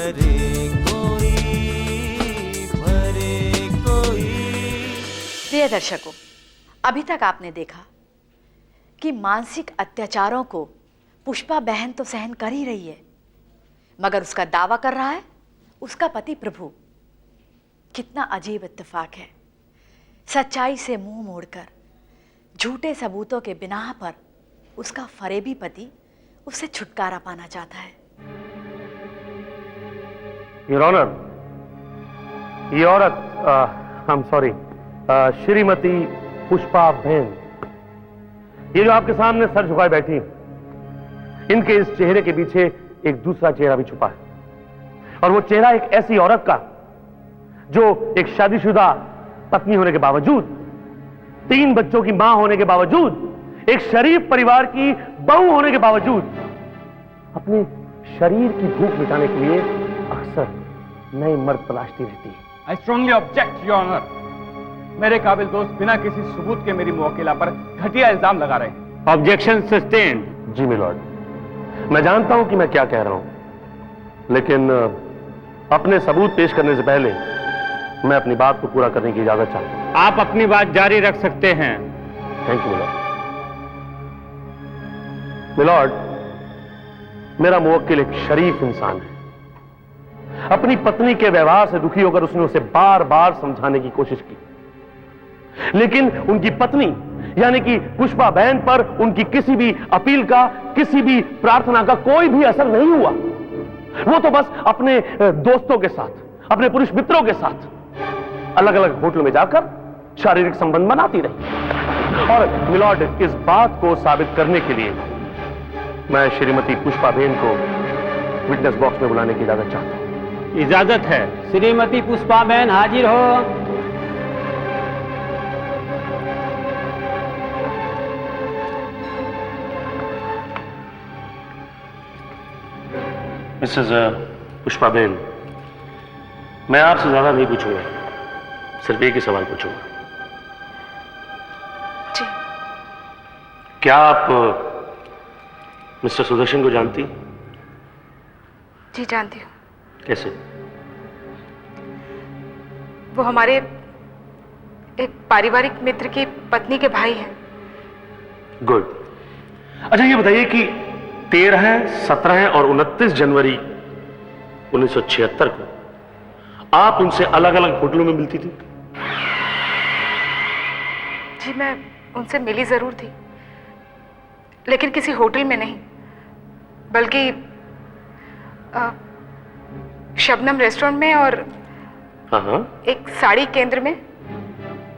भरे कोई, भरे कोई। प्रिय दर्शकों, अभी तक आपने देखा कि मानसिक अत्याचारों को पुष्पा बहन तो सहन कर ही रही है, मगर उसका दावा कर रहा है उसका पति प्रभु। कितना अजीब इत्तेफाक है। सच्चाई से मुंह मोड़कर झूठे सबूतों के बिना पर उसका फरेबी पति उससे छुटकारा पाना चाहता है। योर ऑनर, ये औरत I am sorry, Shrimati Pushpa बहन, ये जो आपके सामने सर झुकाए बैठी हैं, इनके इस चेहरे के पीछे एक दूसरा चेहरा भी छुपा है। और वो चेहरा एक ऐसी औरत का जो एक शादीशुदा पत्नी होने के बावजूद, 3 बच्चों की मां होने के बावजूद, एक शरीफ परिवार की बहू होने के बावजूद अपने शरीर की भूख मिटाने के लिए अक्सर नए मर्द तलाशती रहती है। I strongly object your honour. मेरे काबिल दोस्त बिना किसी सबूत के मेरी मुवक्किला पर घटिया इल्जाम लगा रहे हैं। Objection sustained. जी मिलॉर्ड, मैं जानता हूं कि मैं क्या कह रहा हूं, लेकिन अपने सबूत पेश करने से पहले मैं अपनी बात को पूरा करने की इजाजत चाहता हूं। आप अपनी बात जारी रख सकते हैं। Thank you milord. मिलॉर्ड, मेरा मुवक्किल एक शरीफ इंसान है। अपनी पत्नी के व्यवहार से दुखी होकर उसने उसे बार बार समझाने की कोशिश की, लेकिन उनकी पत्नी यानी कि पुष्पा बहन पर उनकी किसी भी अपील का, किसी भी प्रार्थना का कोई भी असर नहीं हुआ। वो तो बस अपने दोस्तों के साथ, अपने पुरुष मित्रों के साथ अलग अलग होटलों में जाकर शारीरिक संबंध बनाती रही। और मिलॉर्ड, इस बात को साबित करने के लिए मैं श्रीमती पुष्पा बहन को विटनेस बॉक्स में बुलाने की इजाजत चाहता हूं। इजाजत है। श्रीमती पुष्पा बहन हाजिर हो। मिसेस पुष्पा बहन, मैं आपसे ज्यादा नहीं पूछूंगा, सिर्फ एक ही सवाल पूछूंगा। जी। क्या आप मिस्टर सुदर्शन को जानती? जी जानती हूँ। कैसे? वो हमारे एक पारिवारिक मित्र की पत्नी के भाई हैं। गुड। अच्छा ये बताइए कि 13, 17 और 29 जनवरी 1976 को आप उनसे अलग अलग होटलों में मिलती थी? जी मैं उनसे मिली जरूर थी, लेकिन किसी होटल में नहीं, बल्कि शबनम रेस्टोरेंट में और एक साड़ी केंद्र में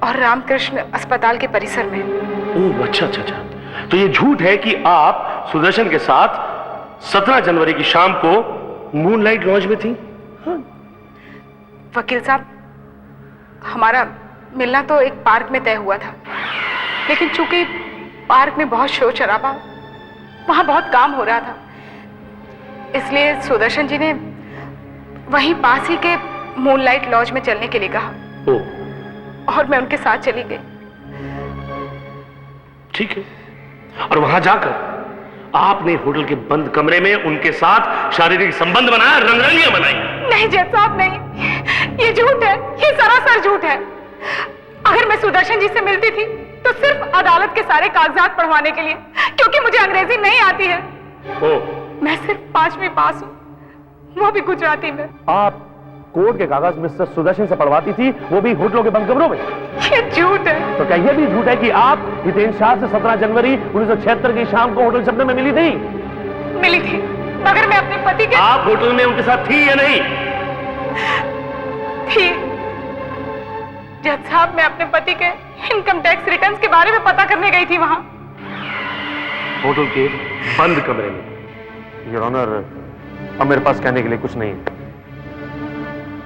और रामकृष्ण अस्पताल के परिसर में। ओह अच्छा अच्छा अच्छा। तो ये झूठ है कि आप सुदर्शन के साथ 17 जनवरी की शाम को मूनलाइट लॉज में थी? वकील साहब, हमारा मिलना तो एक पार्क में तय हुआ था, लेकिन चूंकि पार्क में बहुत शोर शराबा, वहां बहुत काम हो रहा था, इसलिए सुदर्शन जी ने वहीं पास ही के मूनलाइट लॉज में चलने के लिए कहा। और मैं उनके साथ चली गई। ठीक है। और वहां जाकर आपने होटल के बंद कमरे में उनके साथ शारीरिक संबंध बनाया, रंगरलियां बनाई? नहीं जज साहब, नहीं, ये झूठ है, ये सरासर झूठ है। अगर मैं सुदर्शन जी से मिलती थी तो सिर्फ अदालत के सारे कागजात पढ़वाने के लिए, क्योंकि मुझे अंग्रेजी नहीं आती है। मैं सिर्फ 5वीं पास हूँ, वो भी गुजराती में। आप कोर्ट के कागज मिस्टर सुदर्शन से पढ़वाती थी, वो भी होटलों के बंद कमरों में? ये झूठ है। तो क्या यह भी झूठ है कि आप हितेन शाह से 17 जनवरी 1976 की शाम को होटल शबनम में मिली थी? मिली थी, मगर मैं अपने पति के। आप होटल में उनके साथ थी या नहीं? थी जज साहब, मैं अपने पति के इनकम टैक्स रिटर्न्स के बारे में पता करने गई थी वहां, होटल के बंद कमरे में। योर ऑनर, अब मेरे पास कहने के लिए कुछ नहीं है,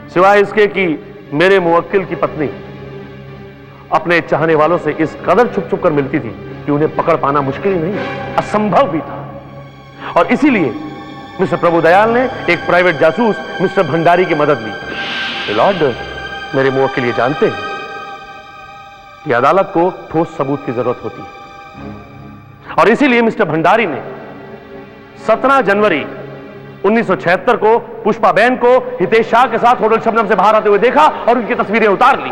सिवाय इसके कि मेरे मुवक्किल की पत्नी अपने चाहने वालों से इस कदर छुप छुप कर मिलती थी कि उन्हें पकड़ पाना मुश्किल नहीं, असंभव भी था। और इसीलिए मिस्टर प्रभुदयाल ने एक प्राइवेट जासूस मिस्टर भंडारी की मदद ली। लॉर्ड, मेरे मुवक्किल ये जानते हैं कि अदालत को ठोस सबूत की जरूरत होती है, और इसीलिए मिस्टर भंडारी ने 17 जनवरी 1976 को पुष्पा बहन को हितेश शाह के साथ होटल शबनम से बाहर आते हुए देखा और उनकी तस्वीरें उतार ली।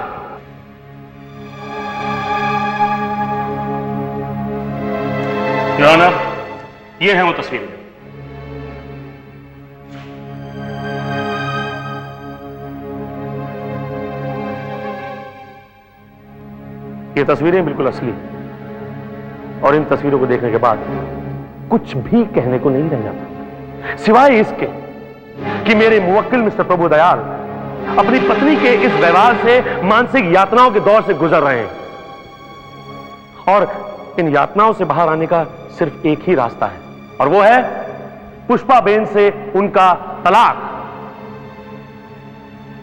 योर ऑनर, ये हैं वो तस्वीरें। ये तस्वीरें बिल्कुल असली और इन तस्वीरों को देखने के बाद कुछ भी कहने को नहीं रह जाता सिवाय इसके कि मेरे मुवक्किल मिस्टर प्रभु दयाल अपनी पत्नी के इस व्यवहार से मानसिक यातनाओं के दौर से गुजर रहे हैं और इन यातनाओं से बाहर आने का सिर्फ एक ही रास्ता है और वो है पुष्पा बेन से उनका तलाक।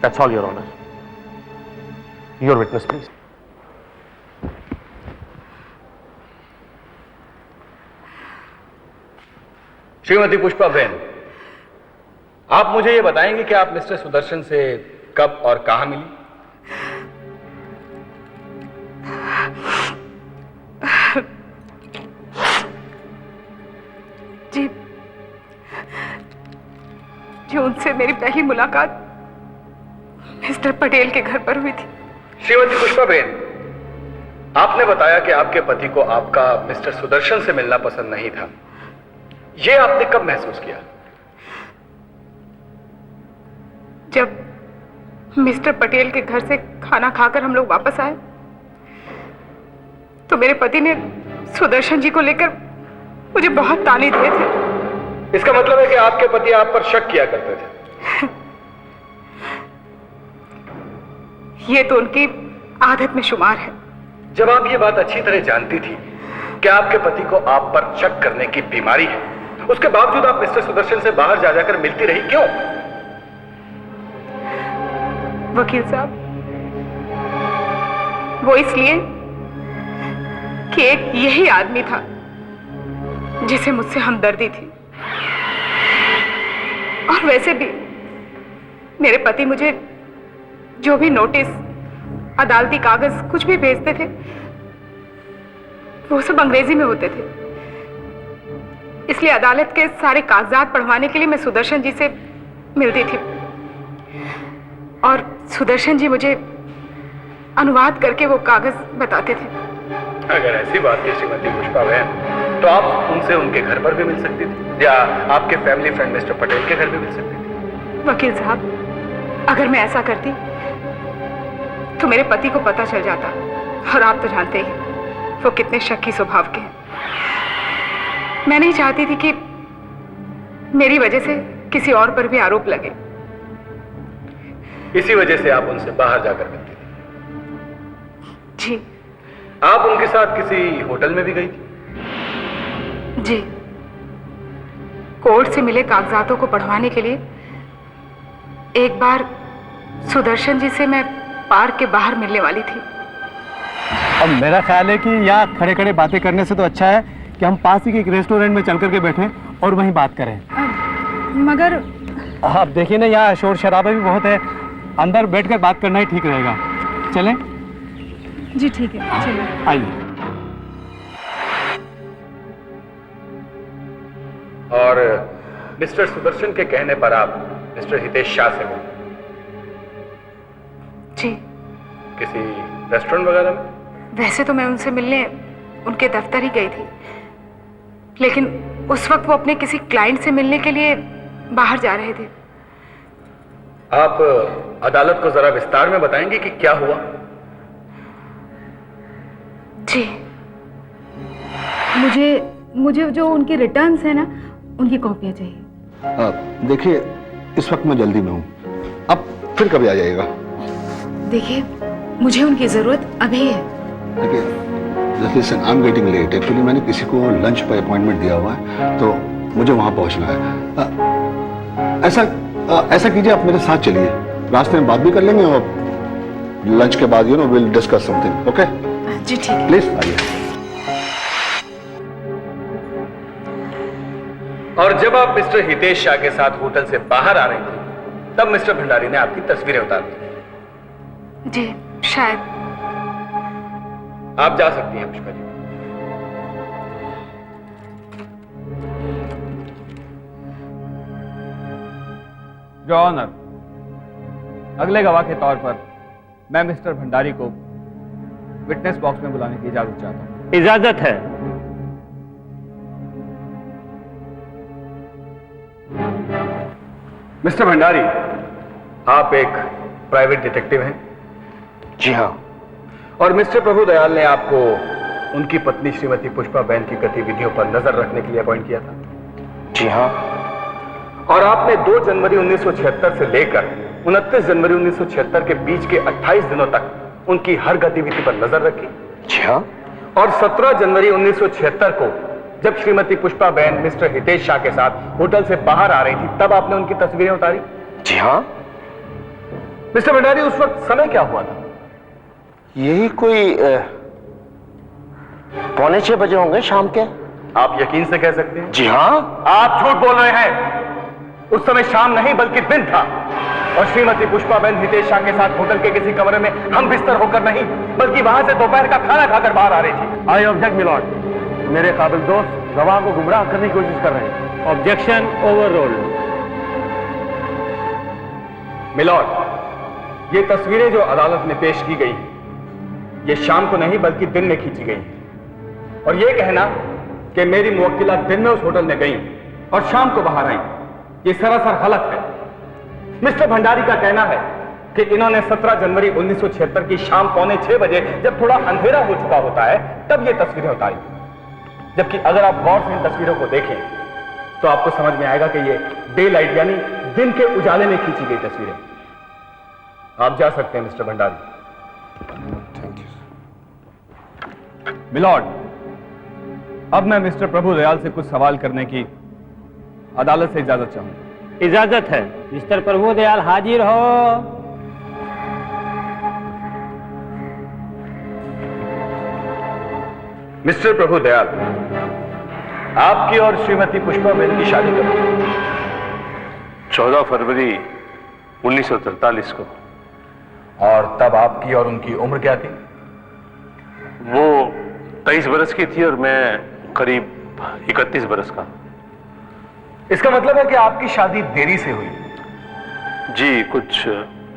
That's all your honour. Your witness please. Shrimati Pushpa Ben, आप मुझे ये बताएंगे कि आप मिस्टर सुदर्शन से कब और कहां मिली? जी उनसे मेरी पहली मुलाकात मिस्टर पटेल के घर पर हुई थी। श्रीमती पुष्पा बेन, आपने बताया कि आपके पति को आपका मिस्टर सुदर्शन से मिलना पसंद नहीं था। यह आपने कब महसूस किया? जब मिस्टर पटेल के घर से खाना खाकर हम लोग वापस आए तो मेरे पति ने सुदर्शन जी को लेकर मुझे बहुत ताने दिए थे। इसका मतलब है कि आपके पति आप पर शक किया करते थे? ये तो उनकी आदत में शुमार है। जब आप ये बात अच्छी तरह जानती थी कि आपके पति को आप पर शक करने की बीमारी है, उसके बावजूद आप मिस्टर सुदर्शन से बाहर जा जाकर मिलती रही, क्यों? वकील साहब, वो इसलिए कि एक यही आदमी था जिसे मुझसे हमदर्दी थी और वैसे भी मेरे पति मुझे जो भी नोटिस, अदालती कागज कुछ भी भेजते थे वो सब अंग्रेजी में होते थे। इसलिए अदालत के सारे कागजात पढ़वाने के लिए मैं सुदर्शन जी से मिलती थी और सुदर्शन जी मुझे अनुवाद करके वो कागज बताते थे। अगर ऐसी बात है श्रीमती पुष्पा बहन, तो आप उनसे उनके घर पर भी मिल सकती थी या आपके फैमिली फ्रेंड मिस्टर पटेल के घर भी मिल सकती थी। वकील साहब, अगर मैं ऐसा करती तो मेरे पति को पता चल जाता और आप तो जानते ही वो कितने शक्की स्वभाव के हैं। मैं नहीं चाहती थी कि मेरी वजह से किसी और पर भी आरोप लगे। इसी वजह से आप उनसे बाहर जाकर मिलती थी। जी। आप उनके साथ किसी होटल में भी गई थी? जी, कोर्ट से मिले कागजातों को पढ़वाने के लिए एक बार सुदर्शन जी से मैं पार्क के बाहर मिलने वाली थी। अब मेरा ख्याल है कि यहाँ खड़े खड़े बातें करने से तो अच्छा है कि हम पास ही के एक रेस्टोरेंट में चल करके बैठें और वहीं बात करें। मगर आप देखिए ना, यहाँ शोर शराबा भी बहुत है, अंदर बैठकर बात करना ही ठीक रहेगा। चलें? जी ठीक है, चलिए। आइए। और मिस्टर सुदर्शन के कहने पर आप मिस्टर हितेश शाह से मिले? जी। किसी रेस्टोरेंट वगैरह में? वैसे तो मैं उनसे मिलने उनके दफ्तर ही गई थी, लेकिन उस वक्त वो अपने किसी क्लाइंट से मिलने के लिए बाहर जा रहे थे। आप अदालत को जरा विस्तार में बताएंगे कि क्या हुआ? जी, मुझे जो उनके रिटर्न्स है ना, उनकी कॉपियां चाहिए। देखिए, इस वक्त मैं जल्दी में हूँ, अब फिर कभी आ जाइएगा। देखिए, मुझे उनकी जरूरत अभी है। देखिए, listen, I am getting late. Actually मैंने किसी को लंच पर अपॉइंटमेंट दिया हुआ है, तो मुझे वहां पहुंचना है। ऐसा कीजिए, आप मेरे साथ चलिए, रास्ते में बात भी कर लेंगे और लंच के बाद विल डिस्कस समथिंग। ओके जी ठीक है। प्लीज आइए। और जब आप मिस्टर हितेश शाह के साथ होटल से बाहर आ रही थी, तब मिस्टर भंडारी ने आपकी तस्वीरें उतार दी? जी शायद। आप जा सकती हैं पुष्पा जी। योर ऑनर, अगले गवाह के तौर पर मैं मिस्टर भंडारी को विटनेस बॉक्स में बुलाने की इजाजत चाहता हूं। इजाजत है। मिस्टर भंडारी, आप एक प्राइवेट डिटेक्टिव हैं? जी हाँ। और मिस्टर प्रभुदयाल ने आपको उनकी पत्नी श्रीमती पुष्पा बहन की गतिविधियों पर नजर रखने के लिए अपॉइंट किया था? जी हाँ। और आपने 2 जनवरी 1976 से लेकर 29 जनवरी 1976 के बीच के 28 दिनों तक उनकी हर गतिविधि पर नजर रखी? जी हाँ। और 17 जनवरी 1976 को जब श्रीमती पुष्पा बहन मिस्टर हितेश शाह के साथ होटल से बाहर आ रही थी, तब आपने उनकी तस्वीरें उतारी? जी हाँ। मिस्टर भंडारी, उस वक्त समय क्या हुआ था? यही कोई 5:45 बजे होंगे शाम के। आप यकीन से कह सकते हैं? जी हाँ। आप झूठ बोल रहे हैं। उस समय शाम नहीं बल्कि दिन था, और श्रीमती पुष्पा बहन हितेश शाह के साथ होटल के किसी कमरे में हम बिस्तर होकर नहीं बल्कि वहां से दोपहर का खाना खाकर बाहर आ रही थी। आई ऑब्जेक्ट मिलॉर्ड, मेरे काबिल दोस्त गवाह को गुमराह करने की कोशिश कर रहे हैं। ऑब्जेक्शन ओवररोल्ड। मिलॉर्ड, ये तस्वीरें जो अदालत में पेश की गई, ये शाम को नहीं बल्कि दिन में खींची गई, और ये कहना कि मेरी मुवक्किला दिन में उस होटल में गई और शाम को बाहर आई, ये सरासर गलत है। मिस्टर भंडारी का कहना है कि इन्होंने 17 जनवरी 1976 की शाम 5:45 बजे, जब थोड़ा अंधेरा हो चुका होता है, तब ये तस्वीरें उतारी। जबकि अगर आप गौर से इन तस्वीरों को देखें तो आपको समझ में आएगा कि ये डे लाइट यानी दिन के उजाले में खींची गई तस्वीरें। आप जा सकते हैं mister Bhandari. Thank you. Milord, अब मैं मिस्टर प्रभुदयाल से कुछ सवाल करने की अदालत से इजाजत चाहूंगा। इजाजत है। मिस्टर प्रभुदयाल हाजिर हो। मिस्टर प्रभुदयाल, आपकी और श्रीमती पुष्पा बहन की शादी कब हुई? 14 फरवरी 1943 को। और तब आपकी और उनकी उम्र क्या थी? वो 23 बरस की थी और मैं करीब 31 बरस का। इसका मतलब है कि आपकी शादी देरी से हुई? जी, कुछ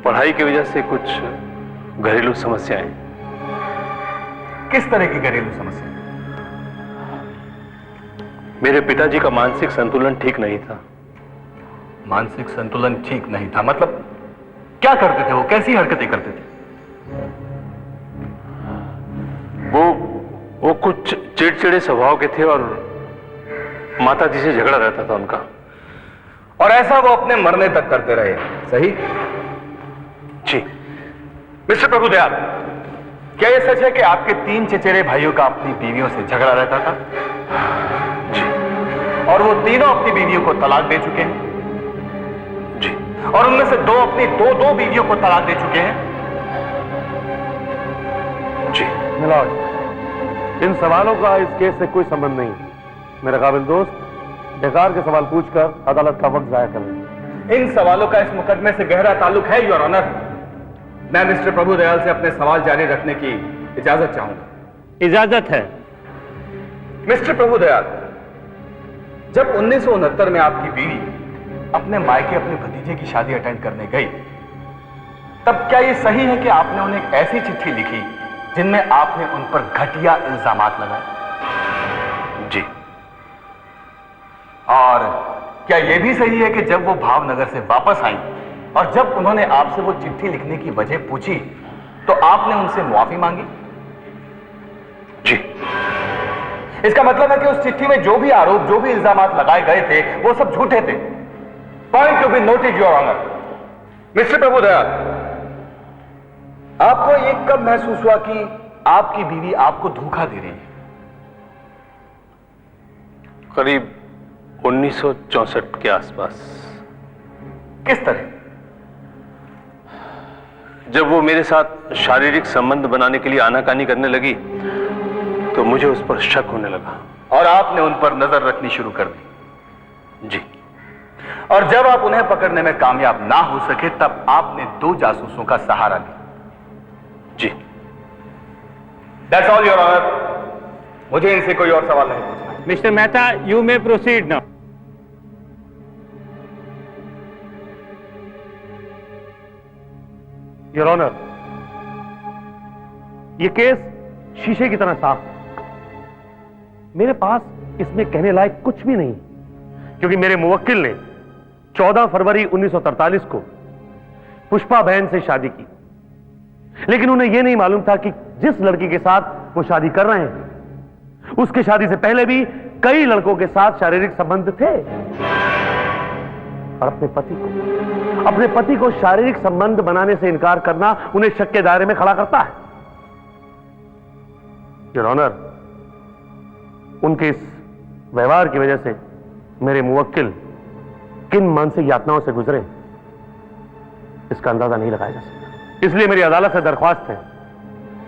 पढ़ाई की वजह से कुछ घरेलू समस्याएं। किस तरह की घरेलू समस्या? मेरे पिताजी का मानसिक संतुलन ठीक नहीं था। मानसिक संतुलन ठीक नहीं था मतलब क्या करते थे वो? कैसी हरकतें करते थे? वो कुछ चिड़चिड़े स्वभाव के थे और माताजी से झगड़ा रहता था उनका। और ऐसा वो अपने मरने तक करते रहे, सही? जी। मिस्टर प्रभुदयाल, क्या यह सच है कि आपके 3 चचेरे भाइयों का अपनी बीवियों से झगड़ा रहता था? जी। और वो तीनों अपनी बीवियों को तलाक दे चुके हैं? जी। और उनमें से 2 अपनी दो बीवियों को तलाक दे चुके हैं? जी। मिलॉर्ड, इन सवालों का इस केस से कोई संबंध नहीं। मेरा काबिल दोस्त बेकार के सवाल पूछकर अदालत का वक्त जाया कर रहे हैं। इन सवालों का इस मुकदमे से गहरा ताल्लुक है, योर ऑनर। मैं मिस्टर प्रभुदयाल से अपने सवाल जारी रखने की इजाजत चाहूंगा। इजाजत है। मिस्टर प्रभुदयाल, जब 1969 में आपकी बीवी अपने मायके अपने भतीजे की शादी अटेंड करने गई, तब क्या यह सही है कि आपने उन्हें एक ऐसी चिट्ठी लिखी जिनमें आपने उन पर घटिया इल्जामात लगाए? जी। और क्या यह भी सही है कि जब वो भावनगर से वापस आई और जब उन्होंने आपसे वो चिट्ठी लिखने की वजह पूछी तो आपने उनसे मुआफी मांगी? जी। इसका मतलब है कि उस चिट्ठी में जो भी आरोप, जो भी इल्जामात लगाए गए थे, वो सब झूठे थे। Point to be noted, your honour. Mister Prabhudayal, आपको ये कब महसूस हुआ कि आपकी बीवी आपको धोखा दे रही है? करीब 1964 के आसपास। किस तरह? जब वो मेरे साथ शारीरिक संबंध बनाने के लिए आनाकानी करने लगी तो मुझे उस पर शक होने लगा। और आपने उन पर नजर रखनी शुरू कर दी? जी। और जब आप उन्हें पकड़ने में कामयाब ना हो सके तब आपने 2 जासूसों का सहारा लिया? जी। That's all, your honour. मुझे इनसे कोई और सवाल नहीं पूछना। Mister Mehta, you may proceed now. Your honour, यह केस शीशे की तरह साफ है। मेरे पास इसमें कहने लायक कुछ भी नहीं, क्योंकि मेरे मुवक्किल ने 14 फरवरी 1943 को पुष्पा बहन से शादी की। लेकिन उन्हें यह नहीं मालूम था कि जिस लड़की के साथ वो शादी कर रहे हैं, उसकी शादी से पहले भी कई लड़कों के साथ शारीरिक संबंध थे। और अपने पति को शारीरिक संबंध बनाने से इनकार करना उन्हें शक के दायरे में खड़ा करता है। योर ऑनर, उनके इस व्यवहार की वजह से मेरे मुवक्किल किन मानसिक यातनाओं से गुजरे, इसका अंदाजा नहीं लगाया जा सकता। इसलिए मेरी अदालत से दरख्वास्त है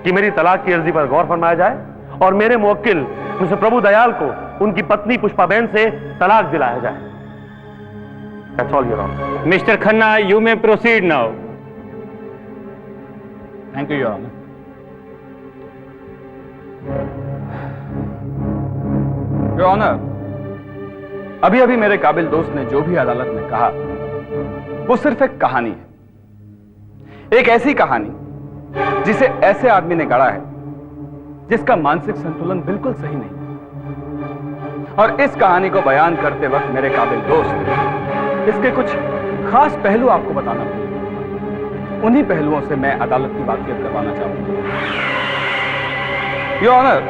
कि मेरी तलाक की अर्जी पर गौर फरमाया जाए और मेरे मुवक्किल मिस्टर प्रभु दयाल को उनकी पत्नी पुष्पा बहन से तलाक दिलाया जाए। That's all, Your Honor. Mister Khanna, you may proceed now. Thank you, your honour. Your honour, अभी अभी मेरे काबिल दोस्त ने जो भी अदालत में कहा वो सिर्फ एक कहानी है, एक ऐसी कहानी जिसे ऐसे आदमी ने गढ़ा है जिसका मानसिक संतुलन बिल्कुल सही नहीं। और इस कहानी को बयान करते वक्त मेरे काबिल दोस्त इसके कुछ खास पहलू आपको बताना पड़ेगा। उन्हीं पहलुओं से मैं अदालत की वाकियत करवाना चाहूंगा। योर ऑनर,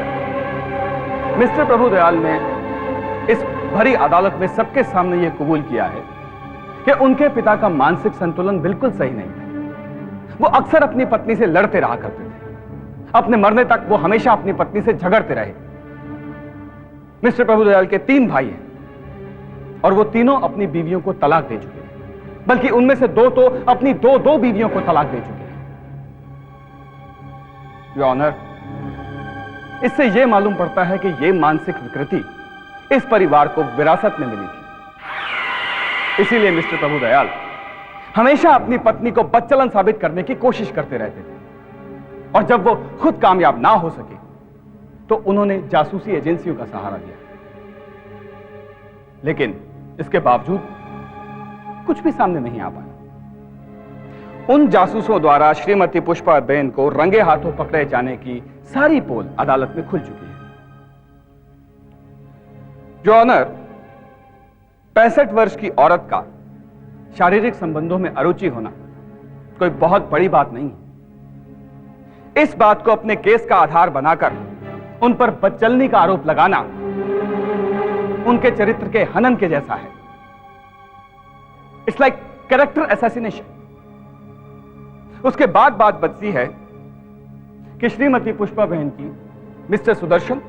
मिस्टर प्रभु दयाल ने इस भरी अदालत में सबके सामने यह कबूल किया है कि उनके पिता का मानसिक संतुलन बिल्कुल सही नहीं था। वो अक्सर अपनी पत्नी से लड़ते रहा करते थे। अपने मरने तक वो हमेशा अपनी पत्नी से झगड़ते रहे। मिस्टर प्रभु दयाल के 3 भाई हैं और वो तीनों अपनी बीवियों को तलाक दे चुके हैं, बल्कि उनमें से 2 तो अपनी 2 बीवियों को तलाक दे चुके हैं। योर ऑनर, इससे यह मालूम पड़ता है कि यह मानसिक विकृति इस परिवार को विरासत में मिली थी। इसीलिए मिस्टर प्रभु दयाल हमेशा अपनी पत्नी को बदचलन साबित करने की कोशिश करते रहते थे। और जब वो खुद कामयाब ना हो सके तो उन्होंने जासूसी एजेंसियों का सहारा लिया। लेकिन इसके बावजूद कुछ भी सामने नहीं आ पाया। उन जासूसों द्वारा श्रीमती पुष्पा बहन को रंगे हाथों पकड़े जाने की सारी पोल अदालत में खुल चुकी है। योर ऑनर, 65 वर्ष की औरत का शारीरिक संबंधों में अरुचि होना कोई बहुत बड़ी बात नहीं है। इस बात को अपने केस का आधार बनाकर उन पर बदचलनी का आरोप लगाना उनके चरित्र के हनन के जैसा है। It's like character assassination. उसके बाद बात बचती है कि श्रीमती पुष्पा बहन की मिस्टर सुदर्शन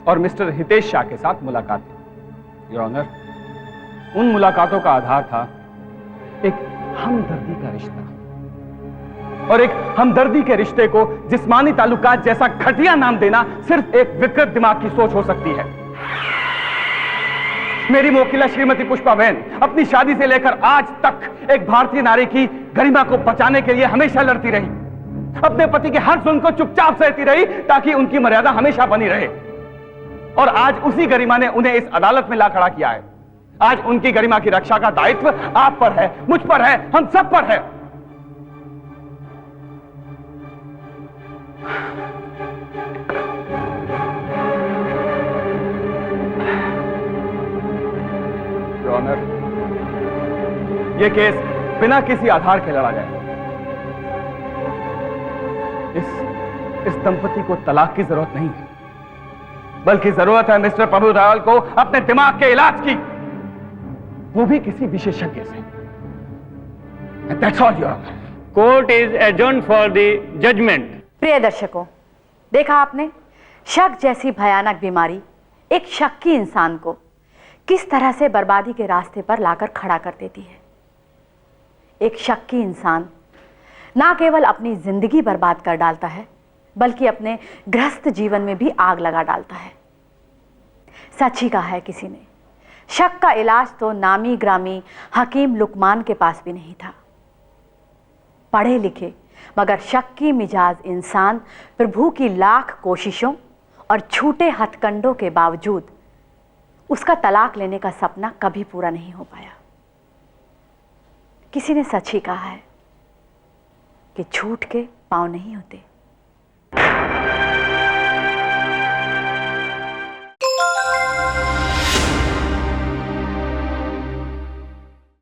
और मिस्टर हितेश शाह के साथ मुलाकात थी। योर ऑनर, उन मुलाकातों का आधार था एक हमदर्दी का रिश्ता, और एक हमदर्दी के रिश्ते को जिस्मानी ताल्लुकात जैसा घटिया नाम देना सिर्फ एक विकृत दिमाग की सोच हो सकती है। मेरी मुवक्किला श्रीमती पुष्पा बहन अपनी शादी से लेकर आज तक एक भारतीय नारी की गरिमा को बचाने के लिए हमेशा लड़ती रही। अपने पति के हर जुल्म को चुपचाप सहती रही ताकि उनकी मर्यादा हमेशा बनी रहे। और आज उसी गरिमा ने उन्हें इस अदालत में ला खड़ा किया है। आज उनकी गरिमा की रक्षा का दायित्व आप पर है, मुझ पर है, हम सब पर है। योर ऑनर, यह केस बिना किसी आधार के लड़ा गया। इस दंपति को तलाक की जरूरत नहीं है, बल्कि जरूरत है मिस्टर प्रभु दयाल को अपने दिमाग के इलाज की, वो भी किसी विशेषज्ञ से। That's all, Your Honor. Court is adjourned for the judgement. प्रिय दर्शकों, देखा आपने शक जैसी भयानक बीमारी एक शक्की इंसान को किस तरह से बर्बादी के रास्ते पर लाकर खड़ा कर देती है। एक शक्की इंसान ना केवल अपनी जिंदगी बर्बाद कर डालता है, बल्कि अपने गृहस्थ जीवन में भी आग लगा डालता है। सच ही कहा है किसी ने, शक का इलाज तो नामी ग्रामी हकीम लुकमान के पास भी नहीं था। पढ़े लिखे मगर शक्की मिजाज इंसान प्रभु की लाख कोशिशों और छूटे हथकंडों के बावजूद उसका तलाक लेने का सपना कभी पूरा नहीं हो पाया। किसी ने सच ही कहा है कि झूठ के पांव नहीं होते।